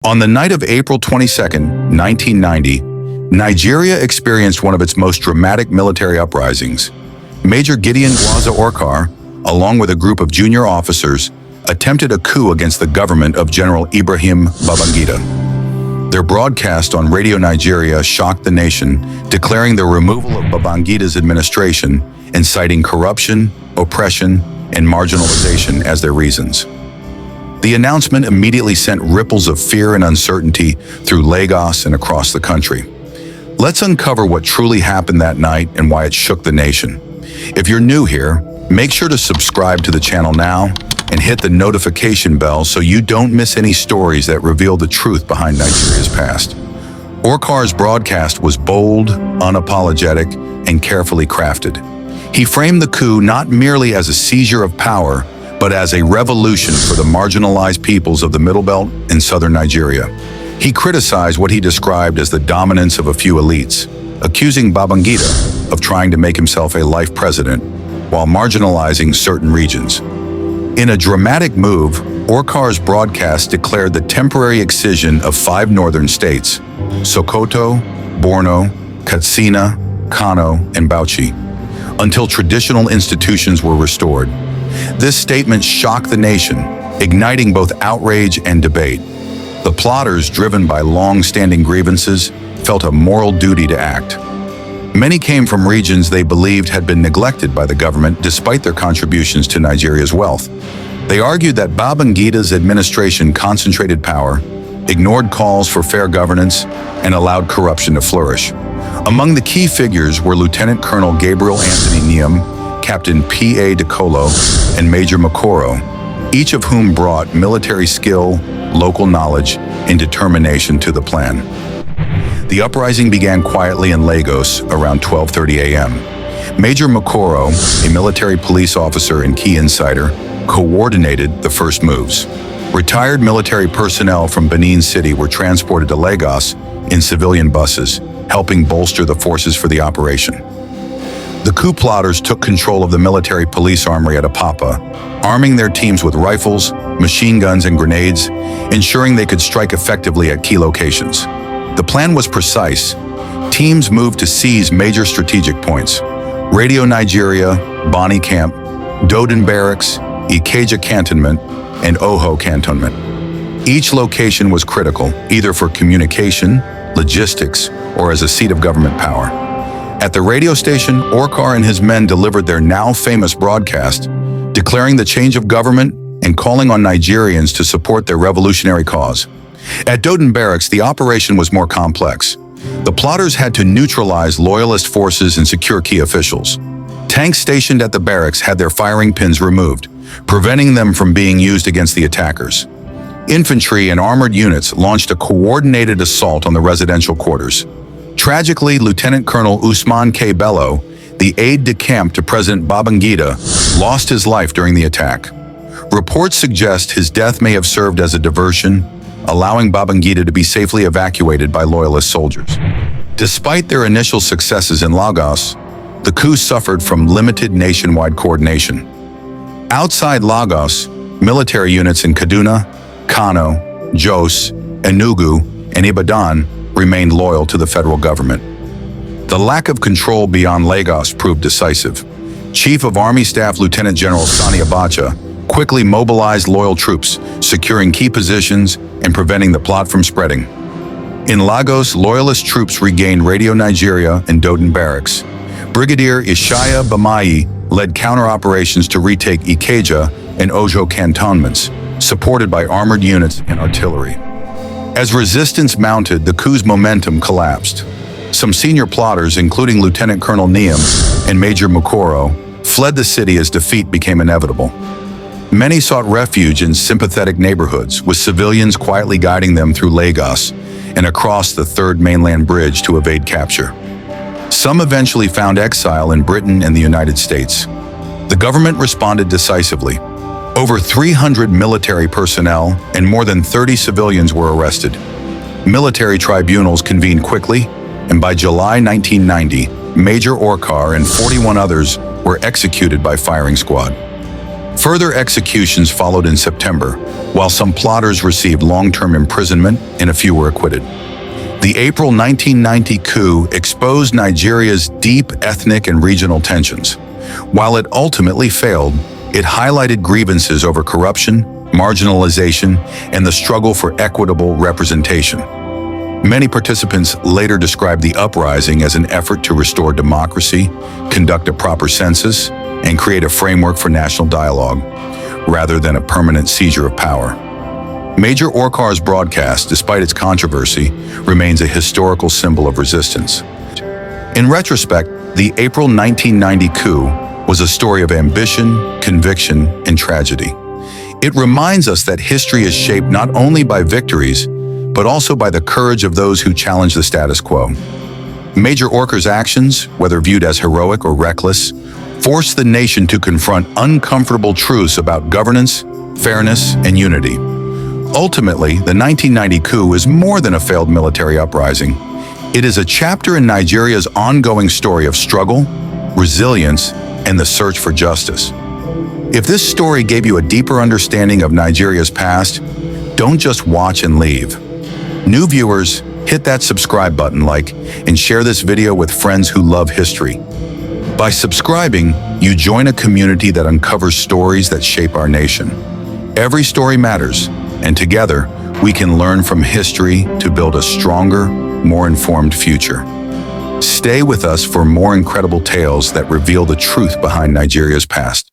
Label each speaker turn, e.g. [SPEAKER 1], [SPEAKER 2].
[SPEAKER 1] On the night of April 22, 1990, Nigeria experienced one of its most dramatic military uprisings. Major Gideon Gwaza Orkar, along with a group of junior officers, attempted a coup against the government of General Ibrahim Babangida. Their broadcast on Radio Nigeria shocked the nation, declaring the removal of Babangida's administration and citing corruption, oppression, and marginalization as their reasons. The announcement immediately sent ripples of fear and uncertainty through Lagos and across the country. Let's uncover what truly happened that night and why it shook the nation. If you're new here, make sure to subscribe to the channel now and hit the notification bell so you don't miss any stories that reveal the truth behind Nigeria's past. Orkar's broadcast was bold, unapologetic, and carefully crafted. He framed the coup not merely as a seizure of power, but as a revolution for the marginalized peoples of the Middle Belt and southern Nigeria. He criticized what he described as the dominance of a few elites, accusing Babangida of trying to make himself a life president while marginalizing certain regions. In a dramatic move, Orkar's broadcast declared the temporary excision of 5 northern states, Sokoto, Borno, Katsina, Kano, and Bauchi, until traditional institutions were restored. This statement shocked the nation, igniting both outrage and debate. The plotters, driven by long-standing grievances, felt a moral duty to act. Many came from regions they believed had been neglected by the government despite their contributions to Nigeria's wealth. They argued that Babangida's administration concentrated power, ignored calls for fair governance, and allowed corruption to flourish. Among the key figures were Lieutenant Colonel Gabriel Anthony Niam, Captain P.A. DeColo, and Major Makoro, each of whom brought military skill, local knowledge, and determination to the plan. The uprising began quietly in Lagos around 12:30 a.m. Major Makoro, a military police officer and key insider, coordinated the first moves. Retired military personnel from Benin City were transported to Lagos in civilian buses, helping bolster the forces for the operation. The coup plotters took control of the military police armory at Apapa, arming their teams with rifles, machine guns, and grenades, ensuring they could strike effectively at key locations. The plan was precise. Teams moved to seize major strategic points: Radio Nigeria, Bani Camp, Doden Barracks, Ikeja Cantonment, and Oho Cantonment. Each location was critical, either for communication, logistics, or as a seat of government power. At the radio station, Orkar and his men delivered their now famous broadcast, declaring the change of government and calling on Nigerians to support their revolutionary cause. At Doden Barracks, the operation was more complex. The plotters had to neutralize Loyalist forces and secure key officials. Tanks stationed at the barracks had their firing pins removed, preventing them from being used against the attackers. Infantry and armored units launched a coordinated assault on the residential quarters. Tragically, Lieutenant Colonel Usman K. Bello, the aide-de-camp to President Babangida, lost his life during the attack. Reports suggest his death may have served as a diversion, allowing Babangida to be safely evacuated by Loyalist soldiers. Despite their initial successes in Lagos, the coup suffered from limited nationwide coordination. Outside Lagos, military units in Kaduna, Kano, Jos, Enugu, and Ibadan remained loyal to the federal government. The lack of control beyond Lagos proved decisive. Chief of Army Staff Lieutenant General Sani Abacha quickly mobilized loyal troops, securing key positions and preventing the plot from spreading. In Lagos, Loyalist troops regained Radio Nigeria and Doden Barracks. Brigadier Ishaya Bamayi led counter-operations to retake Ikeja and Ojo cantonments, supported by armored units and artillery. As resistance mounted, the coup's momentum collapsed. Some senior plotters, including Lieutenant Colonel Niam and Major Makoro, fled the city as defeat became inevitable. Many sought refuge in sympathetic neighborhoods, with civilians quietly guiding them through Lagos and across the Third Mainland Bridge to evade capture. Some eventually found exile in Britain and the United States. The government responded decisively. Over 300 military personnel and more than 30 civilians were arrested. Military tribunals convened quickly, and by July 1990, Major Orkar and 41 others were executed by firing squad. Further executions followed in September, while some plotters received long-term imprisonment and a few were acquitted. The April 1990 coup exposed Nigeria's deep ethnic and regional tensions. While it ultimately failed, it highlighted grievances over corruption, marginalization, and the struggle for equitable representation. Many participants later described the uprising as an effort to restore democracy, conduct a proper census, and create a framework for national dialogue, rather than a permanent seizure of power. Major Orkar's broadcast, despite its controversy, remains a historical symbol of resistance. In retrospect, the April 1990 coup was a story of ambition, conviction, and tragedy. It reminds us that history is shaped not only by victories, but also by the courage of those who challenge the status quo. Major Orkar's actions, whether viewed as heroic or reckless, forced the nation to confront uncomfortable truths about governance, fairness, and unity. Ultimately, the 1990 coup is more than a failed military uprising. It is a chapter in Nigeria's ongoing story of struggle, resilience, and the search for justice. If this story gave you a deeper understanding of Nigeria's past, don't just watch and leave. New viewers, hit that subscribe button, and share this video with friends who love history. By subscribing, you join a community that uncovers stories that shape our nation. Every story matters, and together, we can learn from history to build a stronger, more informed future. Stay with us for more incredible tales that reveal the truth behind Nigeria's past.